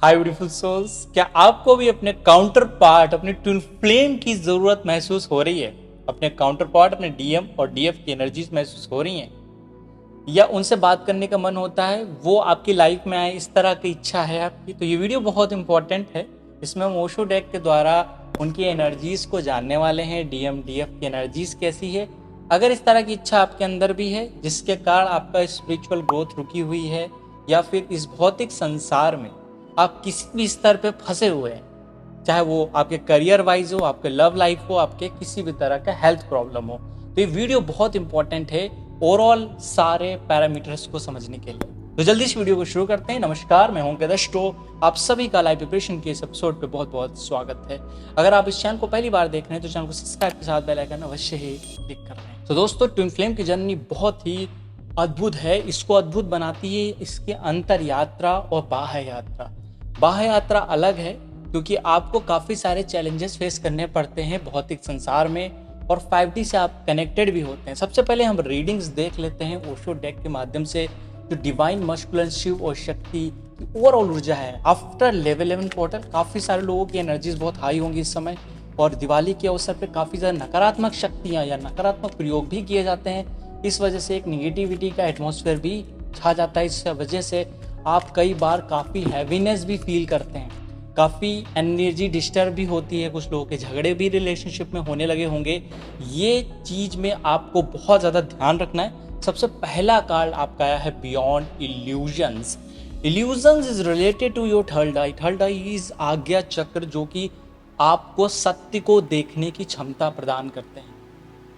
हाय beautiful souls, क्या आपको भी अपने काउंटर पार्ट, अपने ट्विन फ्लेम की जरूरत महसूस हो रही है? अपने काउंटर पार्ट, अपने डीएम और डीएफ की एनर्जीज महसूस हो रही हैं, या उनसे बात करने का मन होता है, वो आपकी लाइफ में आए, इस तरह की इच्छा है आपकी? तो ये वीडियो बहुत इंपॉर्टेंट है। इसमें हम ओशो डेक के द्वारा उनकी एनर्जीज को जानने वाले हैं। डीएम डीएफ की एनर्जीज कैसी है, अगर इस तरह की इच्छा आपके अंदर भी है जिसके कारण आपका स्पिरिचुअल ग्रोथ रुकी हुई है, या फिर इस भौतिक संसार में आप किसी भी स्तर पे फंसे हुए हैं, चाहे वो आपके करियर वाइज हो, आपके लव लाइफ हो, आपके किसी भी तरह का हेल्थ प्रॉब्लम हो, तो ये वीडियो बहुत इंपॉर्टेंट है ओवरऑल सारे पैरामीटर्स को समझने के लिए। तो जल्दी इस वीडियो को शुरू करते हैं। नमस्कार, मैं हूं केदस्टो। आप सभी का लाइव प्रिपरेशन के इस एपिसोड पे बहुत बहुत स्वागत है। अगर आप इस चैनल को पहली बार देख रहे हैं तो चैनल को सब्सक्राइब के साथ बेल आइकन अवश्य ही क्लिक कर लें। तो दोस्तों, ट्विन फ्लेम की जर्नी बहुत ही अद्भुत है। इसको अद्भुत बनाती है इसके अंतर यात्रा और बाह्य यात्रा। बाह्य यात्रा अलग है क्योंकि आपको काफ़ी सारे चैलेंजेस फेस करने पड़ते हैं भौतिक संसार में, और 5D से आप कनेक्टेड भी होते हैं। सबसे पहले हम रीडिंग्स देख लेते हैं ओशो डेक के माध्यम से, जो डिवाइन मस्कुलिन, शिव और शक्ति की ओवरऑल ऊर्जा है। आफ्टर लेवल 11 पोर्टल काफ़ी सारे लोगों की एनर्जीज बहुत हाई होंगी इस समय, और दिवाली के अवसर पे काफ़ी ज़्यादा नकारात्मक शक्तियाँ या नकारात्मक प्रयोग भी किए जाते हैं। इस वजह से एक निगेटिविटी का एटमॉस्फेयर भी छा जाता है। इस वजह से आप कई बार काफ़ी हैवीनेस भी फील करते हैं, काफ़ी एनर्जी डिस्टर्ब भी होती है, कुछ लोगों के झगड़े भी रिलेशनशिप में होने लगे होंगे। ये चीज़ में आपको बहुत ज़्यादा ध्यान रखना है। सबसे पहला कार्ड आपका आया है beyond illusions. Illusions is related to your third eye. Third eye is Ajna chakra, जो कि आपको सत्य को देखने की क्षमता प्रदान करते हैं,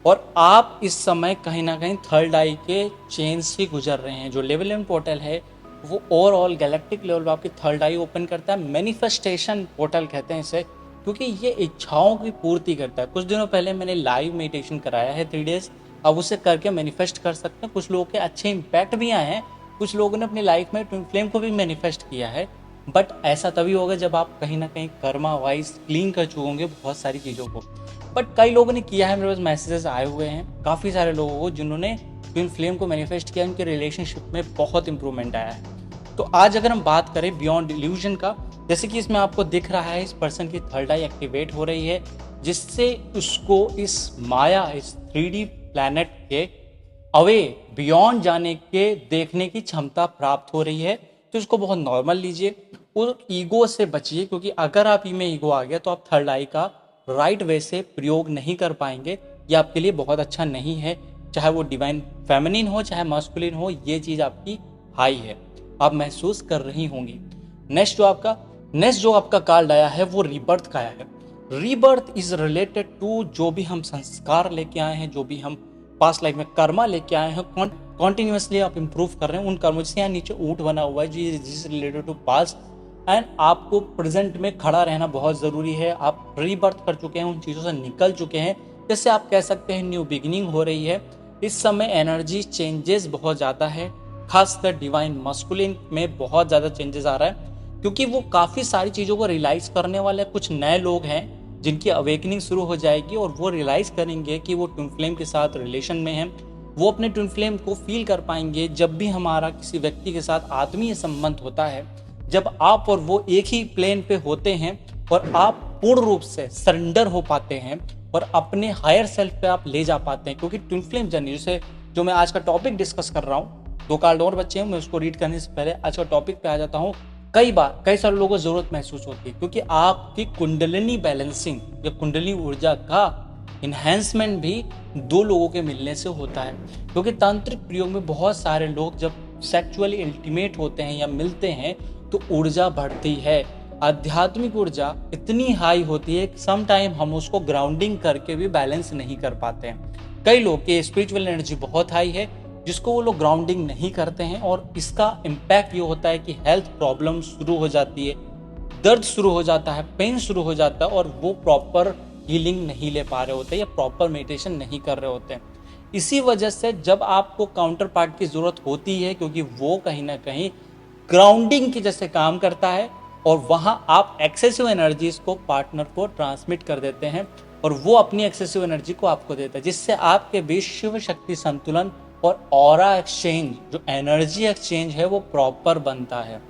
और आप इस समय कहीं ना कहीं थर्ड आई के चेन से गुजर रहे हैं। जो लेवल 11 पोर्टल है वो ओवरऑल गैलेक्टिक लेवल पर आपकी थर्ड आई ओपन करता है। मैनिफेस्टेशन पोर्टल कहते हैं इसे, क्योंकि ये इच्छाओं की पूर्ति करता है। कुछ दिनों पहले मैंने लाइव मेडिटेशन कराया है 3 डेज। अब उसे करके मैनिफेस्ट कर सकते हैं। कुछ लोगों के अच्छे इंपैक्ट भी आए हैं, कुछ लोगों ने अपनी लाइफ में ट्विन फ्लेम को भी मैनिफेस्ट किया है। बट ऐसा तभी होगा जब आप कहीं ना कहीं कर्मा वाइज क्लीन कर चुके होंगे बहुत सारी चीज़ों को। बट कई लोगों ने किया है, मेरे पास मैसेजेस आए हुए हैं काफ़ी सारे लोगों को जिन्होंने ट्विन फ्लेम को मैनिफेस्ट किया, उनके रिलेशनशिप में बहुत इंप्रूवमेंट आया है। तो आज अगर हम बात करें बियॉन्ड इल्यूजन का, जैसे कि इसमें आपको दिख रहा है इस पर्सन की थर्ड आई एक्टिवेट हो रही है, जिससे उसको इस माया, इस 3D प्लैनेट के अवे बियॉन्ड जाने के देखने की क्षमता प्राप्त हो रही है। तो इसको बहुत नॉर्मल लीजिए और ईगो से बचिए, क्योंकि अगर आप में ईगो आ गया तो आप थर्ड आई का राइट वे से प्रयोग नहीं कर पाएंगे। ये आपके लिए बहुत अच्छा नहीं है, चाहे वो डिवाइन फेमिनिन हो चाहे मास्कुलिन हो, ये चीज़ आपकी हाई है, आप महसूस कर रही होंगी। नेक्स्ट जो आपका कार्ड आया है वो रीबर्थ का आया है। रीबर्थ इज रिलेटेड टू जो भी हम संस्कार लेके आए हैं, जो भी हम पास्ट लाइफ में कर्मा लेके आए हैं, कॉन्टिन्यूसली आप इंप्रूव कर रहे हैं उन कर्मों से। यहाँ नीचे ऊंट बना हुआ है जिस रिलेटेड टू पास्ट, एंड आपको प्रेजेंट में खड़ा रहना बहुत ज़रूरी है। आप रीबर्थ कर चुके हैं, उन चीज़ों से निकल चुके हैं, जैसे आप कह सकते हैं न्यू बिगिनिंग हो रही है। इस समय एनर्जी चेंजेस बहुत ज़्यादा है, खासकर डिवाइन मस्कुलिन में बहुत ज़्यादा चेंजेस आ रहा है, क्योंकि वो काफ़ी सारी चीज़ों को रियलाइज़ करने वाले कुछ नए लोग हैं जिनकी अवेकनिंग शुरू हो जाएगी, और वो रियलाइज़ करेंगे कि वो ट्विन फ्लेम के साथ रिलेशन में हैं। वो अपने ट्विन फ्लेम को फील कर पाएंगे जब भी हमारा किसी व्यक्ति के साथ आत्मीय संबंध होता है, जब आप और वो एक ही प्लेन पे होते हैं और आप पूर्ण रूप से सरेंडर हो पाते हैं और अपने हायर सेल्फ पे आप ले जा पाते हैं। क्योंकि ट्विन फ्लेम जर्नी जो मैं आज का टॉपिक डिस्कस कर रहा हूँ, 2 कार्ड और बच्चे हैं, मैं उसको रीड करने से पहले आज का टॉपिक पे आ जाता हूँ। कई सारे लोगों को जरूरत महसूस होती है, क्योंकि आपकी कुंडलिनी बैलेंसिंग या कुंडली ऊर्जा का इन्हेंसमेंट भी 2 लोगों के मिलने से होता है। क्योंकि तांत्रिक प्रयोग में बहुत सारे लोग जब सेक्सुअली इंटीमेट होते हैं या मिलते हैं तो ऊर्जा बढ़ती है। आध्यात्मिक ऊर्जा इतनी हाई होती है कि सम टाइम हम उसको ग्राउंडिंग करके भी बैलेंस नहीं कर पाते हैं। कई लोग की स्पिरिचुअल एनर्जी बहुत हाई है जिसको वो लोग ग्राउंडिंग नहीं करते हैं, और इसका इम्पैक्ट ये होता है कि हेल्थ प्रॉब्लम शुरू हो जाती है, दर्द शुरू हो जाता है, पेन शुरू हो जाता है, और वो प्रॉपर हीलिंग नहीं ले पा रहे होते या प्रॉपर मेडिटेशन नहीं कर रहे होते हैं। इसी वजह से जब आपको काउंटर पार्ट की ज़रूरत होती है, क्योंकि वो कहीं ना कहीं ग्राउंडिंग के जैसे काम करता है, और वहाँ आप एक्सेसिव एनर्जीज को पार्टनर को ट्रांसमिट कर देते हैं और वो अपनी एक्सेसिव एनर्जी को आपको देता है, जिससे आपके बीच शिव शक्ति संतुलन और ऑरा एक्सचेंज, जो एनर्जी एक्सचेंज है, वो प्रॉपर बनता है,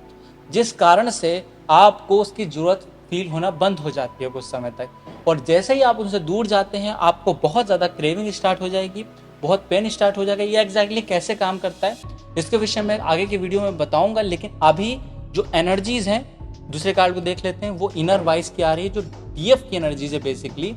जिस कारण से आपको उसकी ज़रूरत फील होना बंद हो जाती है कुछ समय तक। और जैसे ही आप उनसे दूर जाते हैं आपको बहुत ज़्यादा क्रेविंग स्टार्ट हो जाएगी, बहुत पेन स्टार्ट हो जाएगा। ये एग्जैक्टली कैसे काम करता है इसके विषय में आगे की वीडियो में बताऊंगा, लेकिन अभी जो एनर्जीज हैं दूसरे कार्ड को देख लेते हैं। वो इनर वाइस की आ रही है, जो डीएफ की एनर्जीज है बेसिकली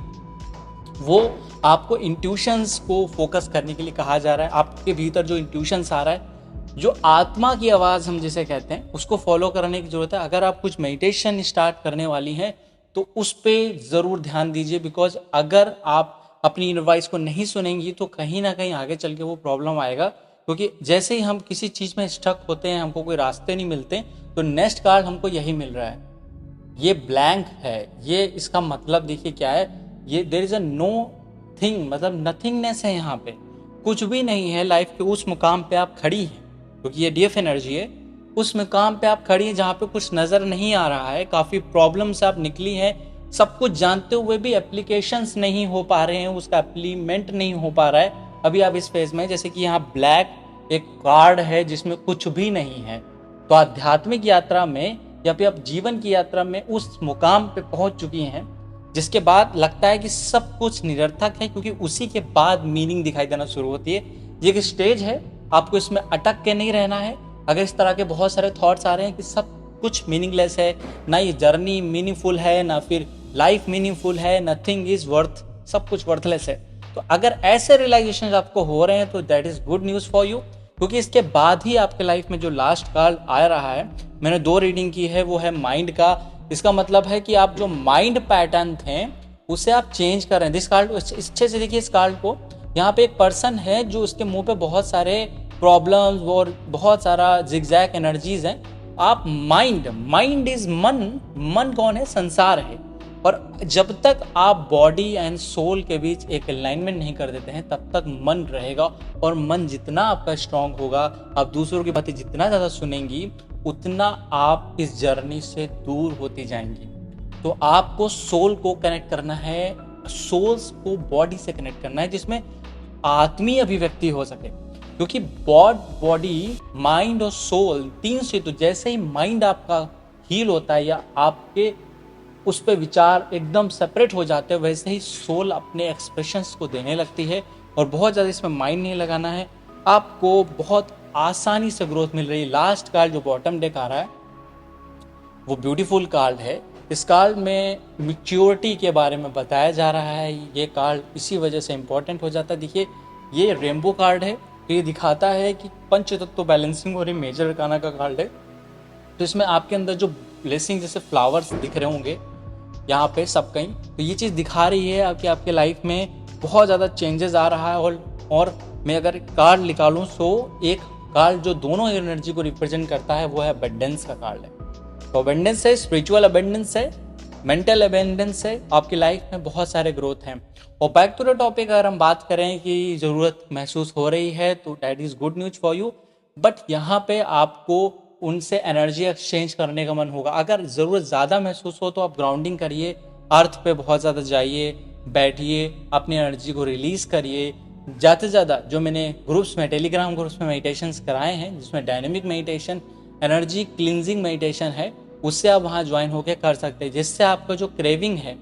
वो आपको इंट्यूशंस को फोकस करने के लिए कहा जा रहा है। आपके भीतर जो इंट्यूशंस आ रहा है, जो आत्मा की आवाज़ हम जिसे कहते हैं, उसको फॉलो करने की ज़रूरत है। अगर आप कुछ मेडिटेशन स्टार्ट करने वाली हैं तो उस पर ज़रूर ध्यान दीजिए, बिकॉज अगर आप अपनी इनर वॉइस को नहीं सुनेंगी तो कहीं ना कहीं आगे चल के वो प्रॉब्लम आएगा। क्योंकि जैसे ही हम किसी चीज़ में स्टक होते हैं, हमको कोई रास्ते नहीं मिलते, तो नेक्स्ट कार्ड हमको यही मिल रहा है, ये ब्लैंक है। ये इसका मतलब देखिए क्या है, ये there is a nothing, मतलब नथिंगनेस है, यहाँ पे कुछ भी नहीं है। लाइफ के उस मुकाम पे आप खड़ी हैं, क्योंकि ये डीएफ एनर्जी है, उस मुकाम पे आप खड़ी हैं जहाँ पे कुछ नज़र नहीं आ रहा है। काफ़ी प्रॉब्लम से आप निकली हैं, सब कुछ जानते हुए भी एप्लीकेशंस नहीं हो पा रहे हैं, उसका एप्लीमेंट नहीं हो पा रहा है। अभी आप इस फेज में, जैसे कि यहाँ ब्लैक एक कार्ड है जिसमें कुछ भी नहीं है। तो आध्यात्मिक यात्रा में या फिर आप जीवन की यात्रा में उस मुकाम पे पहुंच चुकी हैं जिसके बाद लगता है कि सब कुछ निरर्थक है, क्योंकि उसी के बाद मीनिंग दिखाई देना शुरू होती है। ये एक स्टेज है, आपको इसमें अटक के नहीं रहना है। अगर इस तरह के बहुत सारे थॉट्स आ रहे हैं कि सब कुछ मीनिंगलेस है, ना ये जर्नी मीनिंगफुल है, ना फिर लाइफ मीनिंगफुल है, नथिंग इज वर्थ, सब कुछ वर्थलेस है, तो अगर ऐसे रियलाइजेशन आपको हो रहे हैं तो that is good news for you. क्योंकि इसके बाद ही आपके लाइफ में जो लास्ट कार्ड आ रहा है, मैंने 2 रीडिंग की है, वो है माइंड का। इसका मतलब है कि आप जो माइंड पैटर्न थे उसे आप चेंज कर रहे हैं। दिस कार्ड अच्छे से देखिए, इस कार्ड को, यहाँ पे एक पर्सन है जो उसके मुंह पे बहुत सारे प्रॉब्लम्स और बहुत सारा जिगजैग एनर्जीज हैं। आप माइंड इज मन कौन है? संसार है। और जब तक आप बॉडी एंड सोल के बीच एक अलाइनमेंट नहीं कर देते हैं तब तक मन रहेगा, और मन जितना आपका स्ट्रांग होगा, आप दूसरों की बातें जितना ज़्यादा सुनेंगी, उतना आप इस जर्नी से दूर होती जाएंगी। तो आपको सोल को कनेक्ट करना है, सोल्स को बॉडी से कनेक्ट करना है, जिसमें आत्मीय अभिव्यक्ति हो सके। क्योंकि बॉडी, माइंड और सोल, 3 से, तो जैसे ही माइंड आपका हील होता है या आपके उस पर विचार एकदम सेपरेट हो जाते हैं, वैसे ही सोल अपने एक्सप्रेशंस को देने लगती है। और बहुत ज़्यादा इसमें माइंड नहीं लगाना है, आपको बहुत आसानी से ग्रोथ मिल रही है। लास्ट कार्ड जो बॉटम डेक आ रहा है वो ब्यूटीफुल कार्ड है। इस कार्ड में मैच्योरिटी के बारे में बताया जा रहा है। ये कार्ड इसी वजह से इम्पोर्टेंट हो जाता है। देखिए, ये रेनबो कार्ड है, तो ये दिखाता है कि पंचतत्व बैलेंसिंग और मेजर अरकाना का कार्ड है। तो इसमें आपके अंदर जो ब्लेसिंग जैसे फ्लावर्स दिख रहे होंगे यहाँ पे सब कहीं, तो ये चीज़ दिखा रही है कि आपके लाइफ में बहुत ज़्यादा चेंजेस आ रहा है। और मैं अगर कार्ड निकालूँ तो एक कार्ड जो दोनों एनर्जी को रिप्रेजेंट करता है वो है अबंडेंस का कार्ड है। तो अबंडेंस है, स्पिरिचुअल अबंडेंस है, मेंटल अबंडेंस है, आपकी लाइफ में बहुत सारे ग्रोथ हैं। और बैक टू द टॉपिक, अगर हम बात करें कि ज़रूरत महसूस हो रही है तो that is good news for you. But यहाँ पे आपको उनसे एनर्जी एक्सचेंज करने का मन होगा। अगर ज़रूरत ज़्यादा महसूस हो तो आप ग्राउंडिंग करिए, अर्थ पे बहुत ज़्यादा जाइए, बैठिए, अपनी एनर्जी को रिलीज़ करिए। ज़्यादा से ज़्यादा जो मैंने ग्रुप्स में, टेलीग्राम ग्रुप्स में मेडिटेशंस कराए हैं, जिसमें dynamic meditation, energy cleansing meditation है, उससे आप वहाँ ज्वाइन होकर कर सकते हैं, जिससे आपका जो क्रेविंग है,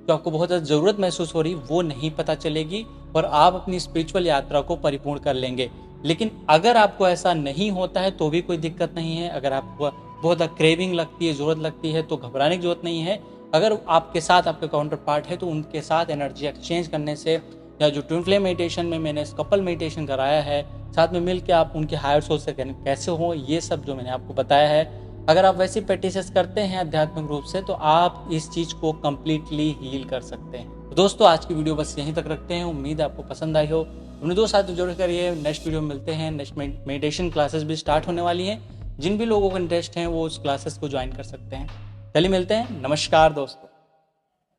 जो आपको बहुत ज़्यादा ज़रूरत महसूस हो रही, वो नहीं पता चलेगी और आप अपनी स्पिरिचुअल यात्रा को परिपूर्ण कर लेंगे। लेकिन अगर आपको ऐसा नहीं होता है तो भी कोई दिक्कत नहीं है। अगर आपको बहुत क्रेविंग लगती है, ज़रूरत लगती है, तो घबराने की जरूरत नहीं है। अगर आपके साथ आपके काउंटर पार्ट है तो उनके साथ एनर्जी एक्सचेंज करने से, या जो ट्विन फ्लेम मेडिटेशन में मैंने कपल मेडिटेशन कराया है, साथ में मिल के आप उनके हायर सोल से कैसे हो, ये सब जो मैंने आपको बताया है, अगर आप वैसी प्रैक्टिसेस करते हैं आध्यात्मिक रूप से, तो आप इस चीज़ को कम्प्लीटली हील कर सकते हैं। तो दोस्तों, आज की वीडियो बस यहीं तक रखते हैं। उम्मीद है आपको पसंद आई हो। अपने दोस्त साथ जरूर करिए। नेक्स्ट वीडियो में मिलते हैं। नेक्स्ट मेडिटेशन क्लासेस भी स्टार्ट होने वाली हैं। जिन भी लोगों को इंटरेस्ट है वो उस क्लासेस को ज्वाइन कर सकते हैं। चलिए मिलते हैं। नमस्कार दोस्तों।